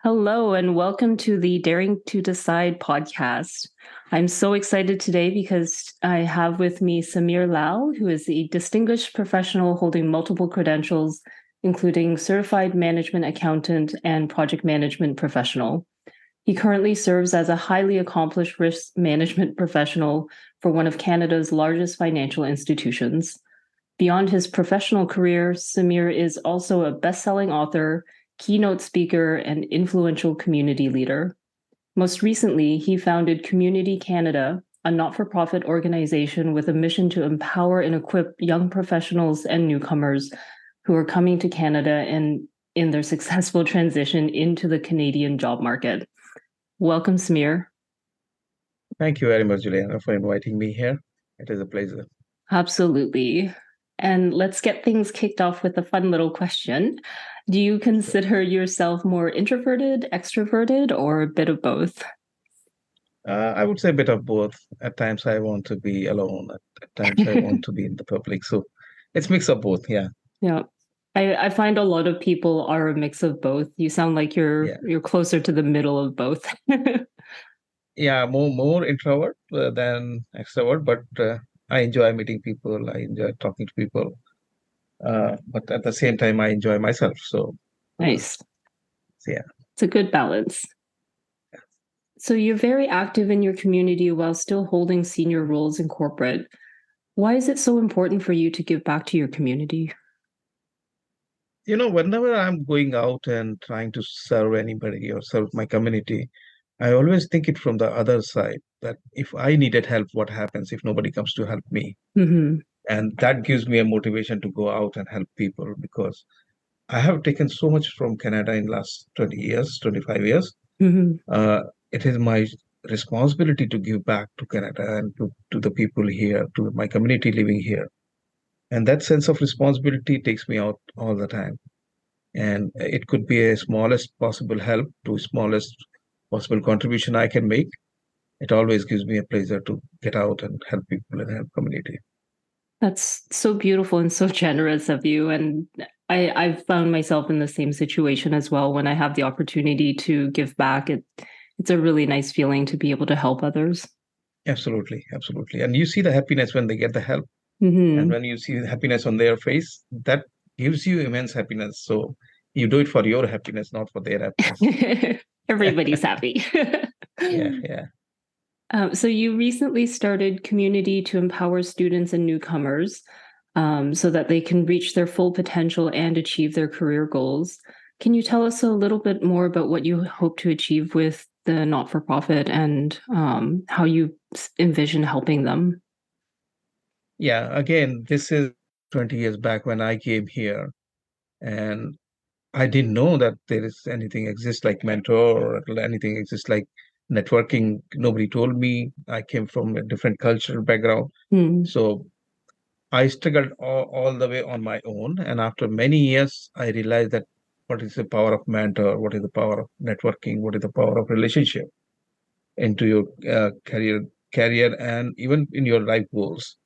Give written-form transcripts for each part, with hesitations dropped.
Hello, and welcome to the Daring to Decide podcast. I'm so excited today because I have with me Samir Lal, who is a distinguished professional holding multiple credentials, including certified management accountant and project management professional. He currently serves as a highly accomplished risk management professional for one of Canada's largest financial institutions. Beyond his professional career, Samir is also a best-selling author, keynote speaker, and influential community leader. Most recently, he founded Community Canada, a not-for-profit organization with a mission to empower and equip young professionals and newcomers who are coming to Canada and in their successful transition into the Canadian job market. Welcome, Samir. Thank you very much, Juliana, for inviting me here. It is a pleasure. Absolutely. And let's get things kicked off with a fun little question. Do you consider yourself more introverted, extroverted, or a bit of both? I would say a bit of both. At times I want to be alone. At times I want to be in the public. So it's mix of both. Yeah. Yeah. I find a lot of people are a mix of both. You sound like Yeah. you're closer to the middle of both. Yeah. More introvert than extrovert, but I enjoy meeting people. I enjoy talking to people. But at the same time, I enjoy myself. So Nice. yeah. It's a good balance. So you're very active in your community while still holding senior roles in corporate. Why is it so important for you to give back to your community? Whenever I'm going out and trying to serve anybody or serve my community, I always think it from the other side that if I needed help, what happens if nobody comes to help me? Mm-hmm. And that gives me a motivation to go out and help people because I have taken so much from Canada in last 20 years, 25 years. Mm-hmm. It is my responsibility to give back to Canada and to the people here, to my community living here. And that sense of responsibility takes me out all the time. And it could be a smallest possible help to smallest possible contribution I can make. It always gives me a pleasure to get out and help people and help community. That's so beautiful and so generous of you. And I've found myself in the same situation as well. When I have the opportunity to give back, it's a really nice feeling to be able to help others. Absolutely, absolutely. And you see the happiness when they get the help. Mm-hmm. And when you see the happiness on their face, that gives you immense happiness. So you do it for your happiness, not for their happiness. Everybody's happy. Yeah, yeah. So you recently started Community to empower students and newcomers so that they can reach their full potential and achieve their career goals. Can you tell us a little bit more about what you hope to achieve with the not-for-profit and how you envision helping them? Yeah, again, this is 20 years back when I came here, and I didn't know that there is anything exists like mentor or anything exists like networking. Nobody told me. I came from a different cultural background. Hmm. So I struggled all the way on my own. And after many years, I realized that what is the power of mentor, what is the power of networking, what is the power of relationship into your career, and even in your life goals.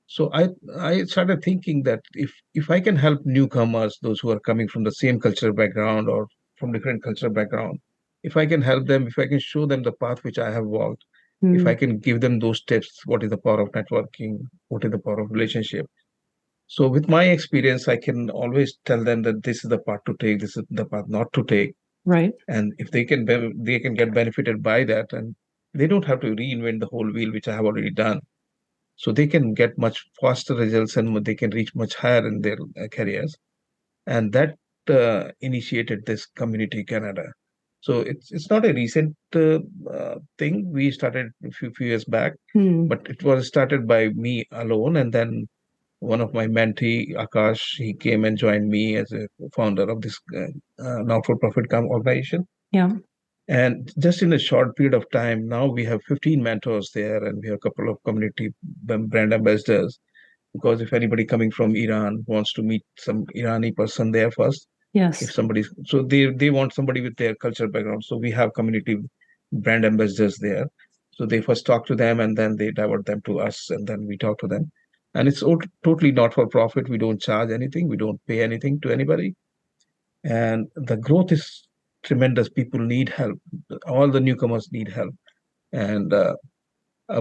So I started thinking that if I can help newcomers, those who are coming from the same cultural background or from different cultural background, if I can help them, if I can show them the path which I have walked, if Hmm. I can give them those tips, what is the power of networking, what is the power of relationship. So with my experience, I can always tell them that this is the path to take, this is the path not to take. Right. And if they can get benefited by that, and they don't have to reinvent the whole wheel, which I have already done. So they can get much faster results and they can reach much higher in their careers. And that initiated this Community Canada. So it's not a recent thing. We started a few years back, Hmm. but it was started by me alone, and then one of my mentee, Akash, he came and joined me as a founder of this not-for-profit organization. Yeah. And just in a short period of time, now we have 15 mentors there, and we have a couple of community brand ambassadors. Because if anybody coming from Iran wants to meet some Irani person there first, if Yes. somebody, so they want somebody with their cultural background. So we have community brand ambassadors there. So they first talk to them, and then they divert them to us, and then we talk to them. And it's totally not for profit. We don't charge anything. We don't pay anything to anybody. And the growth is tremendous. People need help. All the newcomers need help. And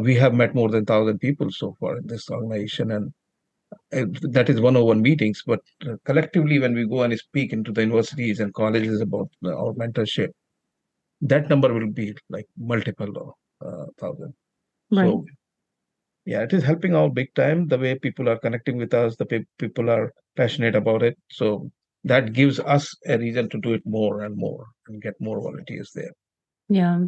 we have met more than 1,000 people so far in this organization. And that is one-on-one meetings. But collectively, when we go and speak into the universities and colleges about our mentorship, that number will be like multiple thousand. Right. So yeah, it is helping out big time. The way people are connecting with us, the people are passionate about it. So that gives us a reason to do it more and more and get more volunteers there. Yeah,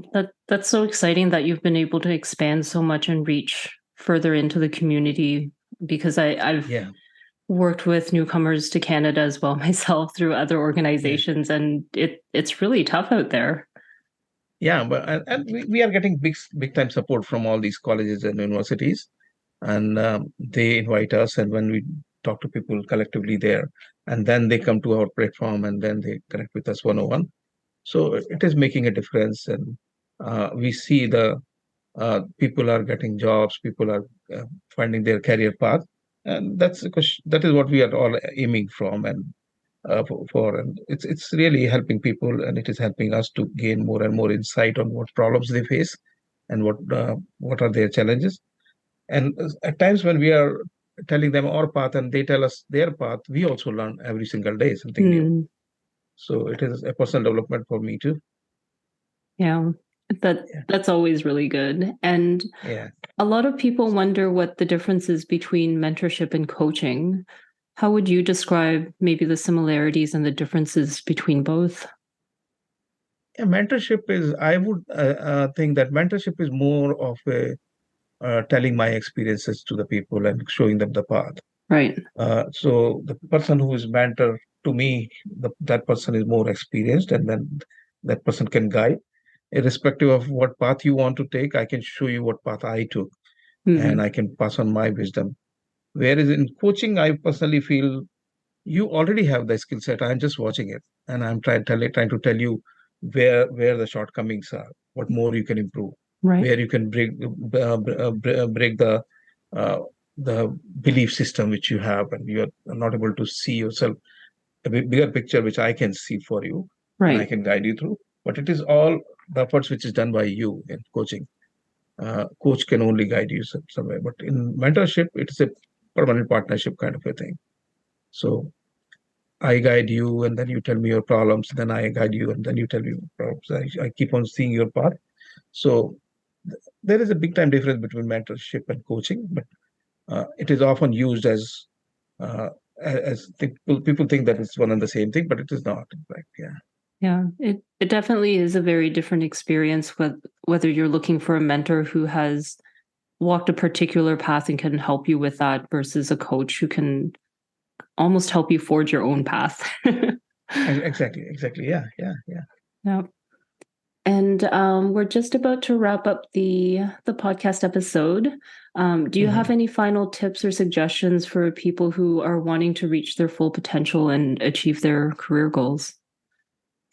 that's so exciting that you've been able to expand so much and reach further into the community, because I've Yeah, worked with newcomers to Canada as well myself through other yeah, organizations, and it's really tough out there. yeah. But and we are getting big time support from all these colleges and universities, and they invite us, and when we talk to people collectively there, and then they come to our platform, and then they connect with us one-on-one. So it is making a difference, and we see the people are getting jobs, people are finding their career path, and that is what we are all aiming from and and it's really helping people, and it is helping us to gain more and more insight on what problems they face and what are their challenges. And at times when we are telling them our path and they tell us their path, we also learn every single day something new. Mm, So it is a personal development for me too. yeah, Yeah, that's always really good. And yeah. a lot of people wonder what the difference is between mentorship and coaching. How would you describe maybe the similarities and the differences between both? Yeah, mentorship is, I would think that mentorship is more of a telling my experiences to the people and showing them the path. Right. So the person who is mentor to me, that person is more experienced, and then that person can guide. Irrespective of what path you want to take, I can show you what path I took, and Hmm. I can pass on my wisdom. Whereas in coaching, I personally feel you already have the skill set. I'm just watching it, and I'm trying to tell you where the shortcomings are, what more you can improve, Right. where you can break uh, the belief system which you have, and you're not able to see yourself a bigger picture which I can see for you, and I Right. can guide you through. But it is all the efforts which is done by you in coaching. Coach can only guide you somewhere, but in mentorship, it's a permanent partnership kind of a thing. So I guide you, and then you tell me your problems. Then I guide you, and then you tell me your problems. I keep on seeing your path. So there is a big time difference between mentorship and coaching, but it is often used uh, as people think that it's one and the same thing, but it is not. In fact, yeah, Yeah, it definitely is a very different experience with whether you're looking for a mentor who has walked a particular path and can help you with that versus a coach who can almost help you forge your own path. exactly. Yeah. Yeah. And we're just about to wrap up the podcast episode. Do you have Mhm. any final tips or suggestions for people who are wanting to reach their full potential and achieve their career goals?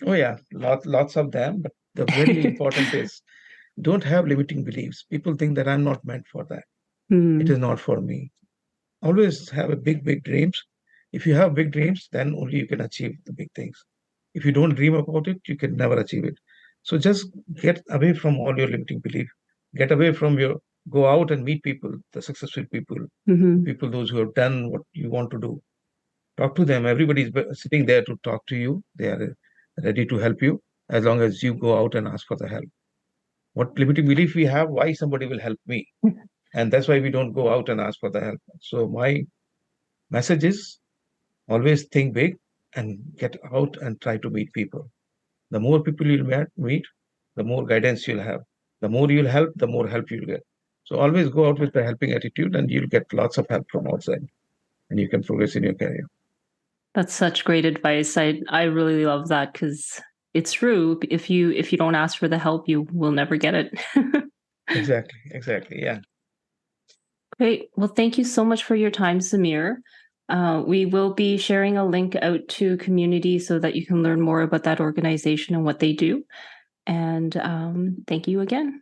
Oh yeah, lots of them. But the very important is don't have limiting beliefs. People think that I'm not meant for that. It Hmm. is not for me. Always have a big dreams. If you have big dreams, then only you can achieve the big things. If you don't dream about it, you can never achieve it. So just get away from all your limiting belief. Get away from your Go out and meet people, the successful people, the Hmm. people those who have done what you want to do. Talk to them. Everybody is sitting there to talk to you. They are ready to help you as long as you go out and ask for the help. What limiting belief we have, why somebody will help me? And that's why we don't go out and ask for the help. So my message is always think big and get out and try to meet people. The more people you'll meet, the more guidance you'll have. The more you'll help, the more help you'll get. So always go out with the helping attitude and you'll get lots of help from outside and you can progress in your career. That's such great advice. I really love that because it's true. If you don't ask for the help, you will never get it. Exactly. Yeah. Great. Well, thank you so much for your time, Samir. We will be sharing a link out to community so that you can learn more about that organization and what they do. And thank you again.